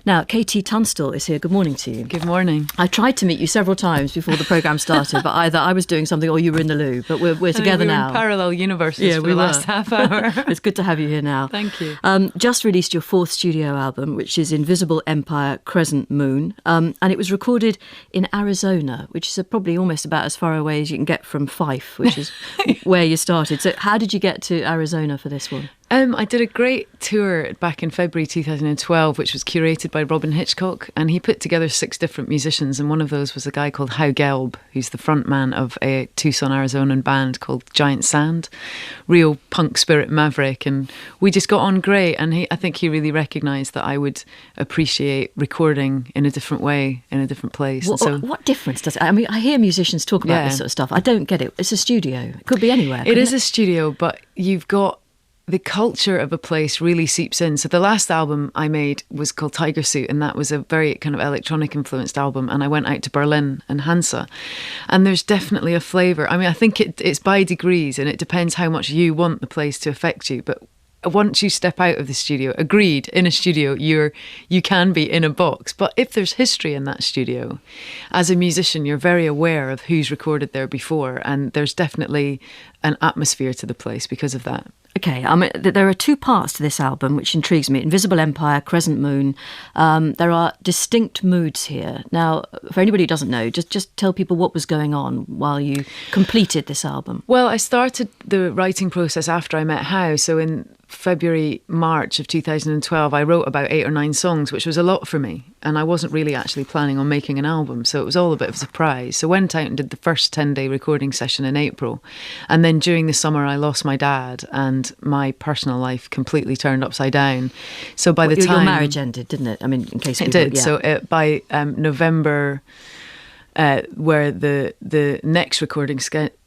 Now, Katie Tunstall is here. Good morning to you. Good morning. I tried to meet you several times before the programme started, but either I was doing something or you were in the loo. But we're together now. In parallel universes for the last half hour. It's good to have you here now. Thank you. Just released your fourth studio album, which is Invisible Empire, Crescent Moon. And it was recorded in Arizona, which is probably almost about as far away as you can get from Fife, which is where you started. So how did you get to Arizona for this one? I did a great tour back in February 2012, which was curated by Robin Hitchcock, and he put together 6 different musicians, and one of those was a guy called Hau Gelb, who's the frontman of a Tucson, Arizonan band called Giant Sand, real punk spirit maverick, and we just got on great, and I think he really recognised that I would appreciate recording in a different way, in a different place. What difference does it? I mean, I hear musicians talk about this sort of stuff. I don't get it. It's a studio. It could be anywhere. It is a studio, but you've got the culture of a place really seeps in. So the last album I made was called Tiger Suit, and that was a very kind of electronic influenced album. And I went out to Berlin and Hansa, and there's definitely a flavour. I mean, I think it's by degrees, and it depends how much you want the place to affect you. But once you step out of the studio, agreed, in a studio, you can be in a box. But if there's history in that studio, as a musician, you're very aware of who's recorded there before, and there's definitely an atmosphere to the place because of that. Okay, I mean, there are 2 parts to this album, which intrigues me. Invisible Empire, Crescent Moon. There are distinct moods here. Now, for anybody who doesn't know, just tell people what was going on while you completed this album. Well, I started the writing process after I met Hau. So in February, March of 2012, I wrote about 8 or 9 songs, which was a lot for me. And I wasn't really actually planning on making an album, so it was all a bit of a surprise. So I went out and did the first 10-day recording session in April. And then during the summer, I lost my dad, and my personal life completely turned upside down. So by the time... Your marriage ended, didn't it? I mean, in case it did. Yeah. So by November, where the next recording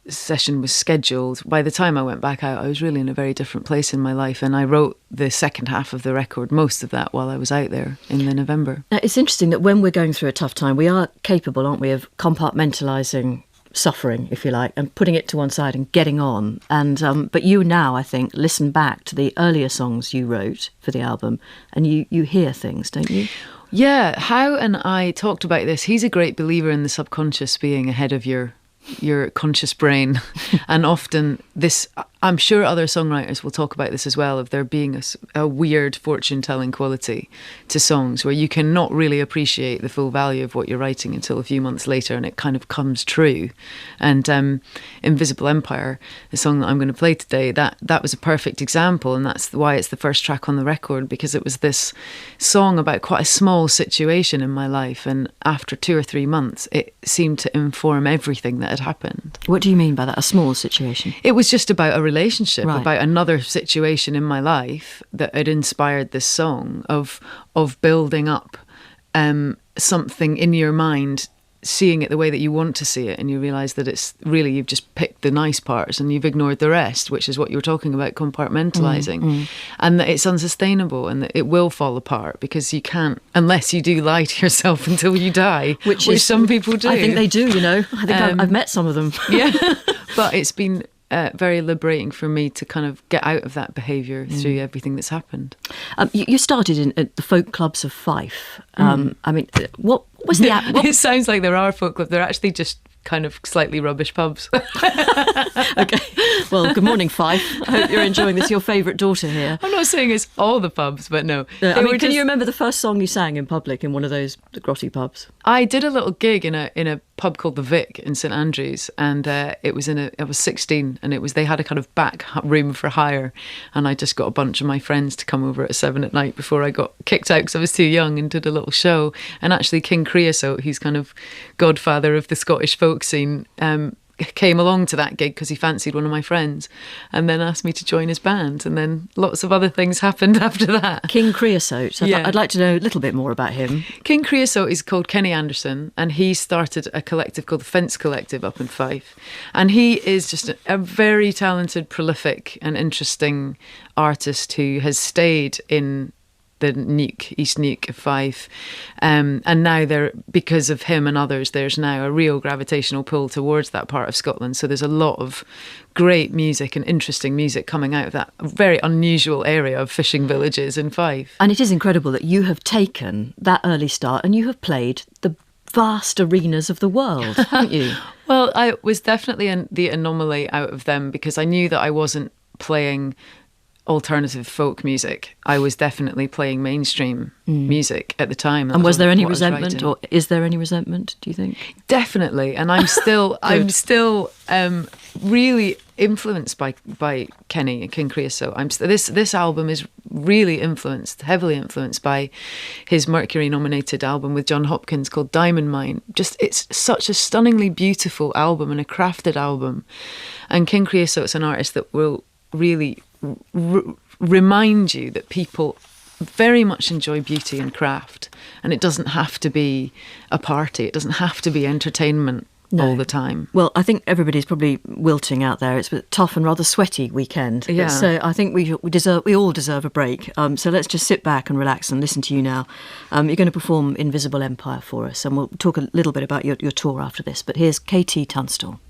session was scheduled, by the time I went back out, I was really in a very different place in my life, and I wrote the second half of the record, most of that, while I was out there in the November. Now, it's interesting that when we're going through a tough time, we are capable, aren't we, of compartmentalising suffering, if you like, and putting it to one side and getting on. And but you now, I think, listen back to the earlier songs you wrote for the album, and you hear things, don't you? Yeah, Hau and I talked about this. He's a great believer in the subconscious being ahead of your conscious brain. And often this, I'm sure other songwriters will talk about this as well, of there being a weird fortune-telling quality to songs where you cannot really appreciate the full value of what you're writing until a few months later, and it kind of comes true. And Invisible Empire, the song that I'm going to play today, that was a perfect example, and that's why it's the first track on the record, because it was this song about quite a small situation in my life, and after 2 or 3 months, it seemed to inform everything that had happened. What do you mean by that, a small situation? It was just about a relationship, right. About another situation in my life that had inspired this song of building up something in your mind, seeing it the way that you want to see it, and you realise that it's really, you've just picked the nice parts and you've ignored the rest, which is what you were talking about, compartmentalising, and that it's unsustainable and that it will fall apart because you can't, unless you do lie to yourself until you die, which some people do. I think they do, you know. I think I've met some of them. Yeah, but it's been very liberating for me to kind of get out of that behaviour through everything that's happened. You started in at the folk clubs of Fife. I mean, what was the... It sounds like there are folk clubs. They're actually just kind of slightly rubbish pubs. Okay. Well, good morning, Fife. I hope you're enjoying this. Your favourite daughter here. I'm not saying it's all the pubs, but no. I mean, can you remember the first song you sang in public in one of those grotty pubs? I did a little gig in a pub called the Vic in St Andrews, and it was I was 16, and they had a kind of back room for hire, and I just got a bunch of my friends to come over at 7 at night before I got kicked out because I was too young, and did a little show. And actually King Creosote, who's kind of godfather of the Scottish folk scene, came along to that gig because he fancied one of my friends, and then asked me to join his band, and then lots of other things happened after that. King Creosote, I'd like to know a little bit more about him. King Creosote is called Kenny Anderson, and he started a collective called the Fence Collective up in Fife, and he is just a very talented, prolific and interesting artist who has stayed in the Nuke, East Nuke of Fife. And now because of him and others, there's now a real gravitational pull towards that part of Scotland. So there's a lot of great music and interesting music coming out of that very unusual area of fishing villages in Fife. And it is incredible that you have taken that early start and you have played the vast arenas of the world, haven't you? Well, I was definitely the anomaly out of them because I knew that I wasn't playing alternative folk music. I was definitely playing mainstream music at the time. And was there any resentment, or is there any resentment, do you think? Definitely. And I'm still really influenced by Kenny and King Creosote. This album is really heavily influenced by his Mercury nominated album with John Hopkins called Diamond Mine. It's such a stunningly beautiful album and a crafted album. And King Creosote's an artist that will really remind you that people very much enjoy beauty and craft, and it doesn't have to be a party, it doesn't have to be entertainment all the time. Well, I think everybody's probably wilting out there. It's a tough and rather sweaty weekend. Yeah. So I think we all deserve a break. So let's just sit back and relax and listen to you now. You're going to perform Invisible Empire for us, and we'll talk a little bit about your tour after this. But here's KT Tunstall.